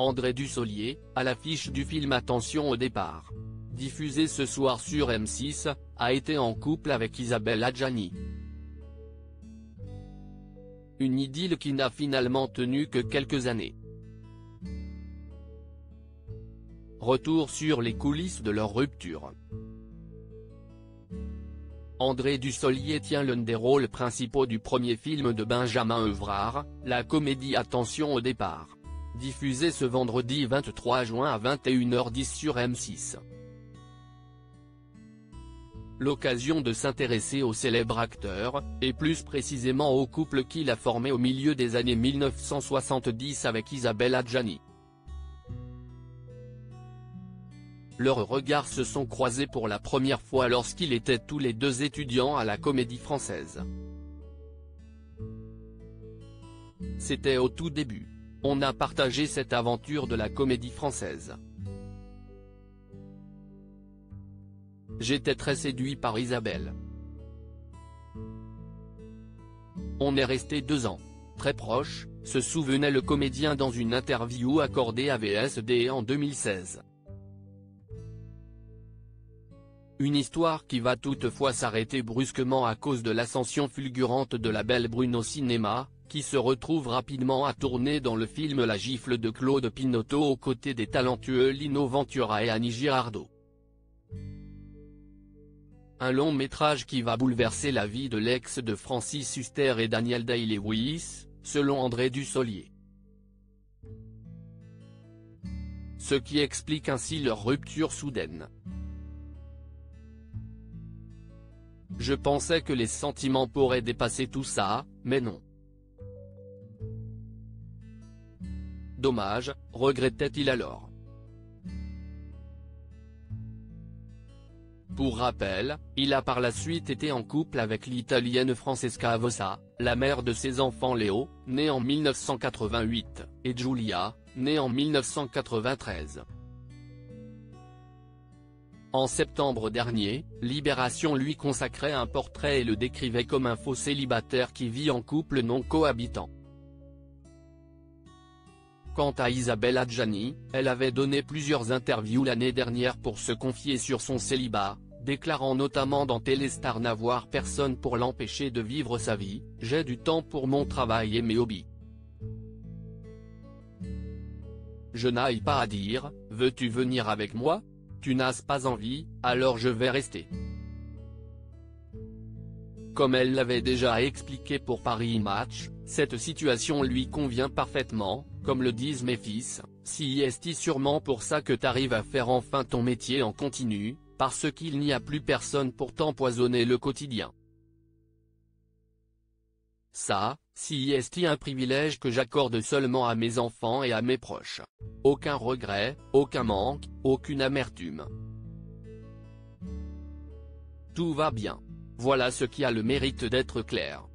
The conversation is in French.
André Dussolier, à l'affiche du film Attention au départ, diffusé ce soir sur M6, a été en couple avec Isabelle Adjani. Une idylle qui n'a finalement tenu que quelques années. Retour sur les coulisses de leur rupture. André Dussolier tient l'un des rôles principaux du premier film de Benjamin Evrard, la comédie Attention au départ, diffusée ce vendredi 23 juin à 21h10 sur M6. L'occasion de s'intéresser au célèbre acteur, et plus précisément au couple qu'il a formé au milieu des années 1970 avec Isabelle Adjani. Leurs regards se sont croisés pour la première fois lorsqu'ils étaient tous les deux étudiants à la Comédie Française. C'était au tout début. On a partagé cette aventure de la Comédie Française. J'étais très séduit par Isabelle. On est restés 2 ans. Très proches, se souvenait le comédien dans une interview accordée à VSD en 2016. Une histoire qui va toutefois s'arrêter brusquement à cause de l'ascension fulgurante de la belle brune au cinéma, qui se retrouve rapidement à tourner dans le film La gifle de Claude Pinoteau aux côtés des talentueux Lino Ventura et Annie Girardot. Un long métrage qui va bouleverser la vie de l'ex de Francis Huster et Daniel Day-Lewis, selon André Dussolier. Ce qui explique ainsi leur rupture soudaine. Je pensais que les sentiments pourraient dépasser tout ça, mais non. Dommage, regrettait-il alors. Pour rappel, il a par la suite été en couple avec l'italienne Francesca Avossa, la mère de ses enfants Léo, né en 1988, et Giulia, née en 1993. En septembre dernier, Libération lui consacrait un portrait et le décrivait comme un faux célibataire qui vit en couple non cohabitant. Quant à Isabelle Adjani, elle avait donné plusieurs interviews l'année dernière pour se confier sur son célibat, déclarant notamment dans Téléstar n'avoir personne pour l'empêcher de vivre sa vie, « J'ai du temps pour mon travail et mes hobbies. Je n'aille pas à dire, veux-tu venir avec moi ? Tu n'as pas envie, alors je vais rester. » Comme elle l'avait déjà expliqué pour Paris Match, cette situation lui convient parfaitement, comme le disent mes fils, si est sûrement pour ça que t'arrives à faire enfin ton métier en continu, parce qu'il n'y a plus personne pour t'empoisonner le quotidien. Ça, si est un privilège que j'accorde seulement à mes enfants et à mes proches. Aucun regret, aucun manque, aucune amertume. Tout va bien. Voilà ce qui a le mérite d'être clair.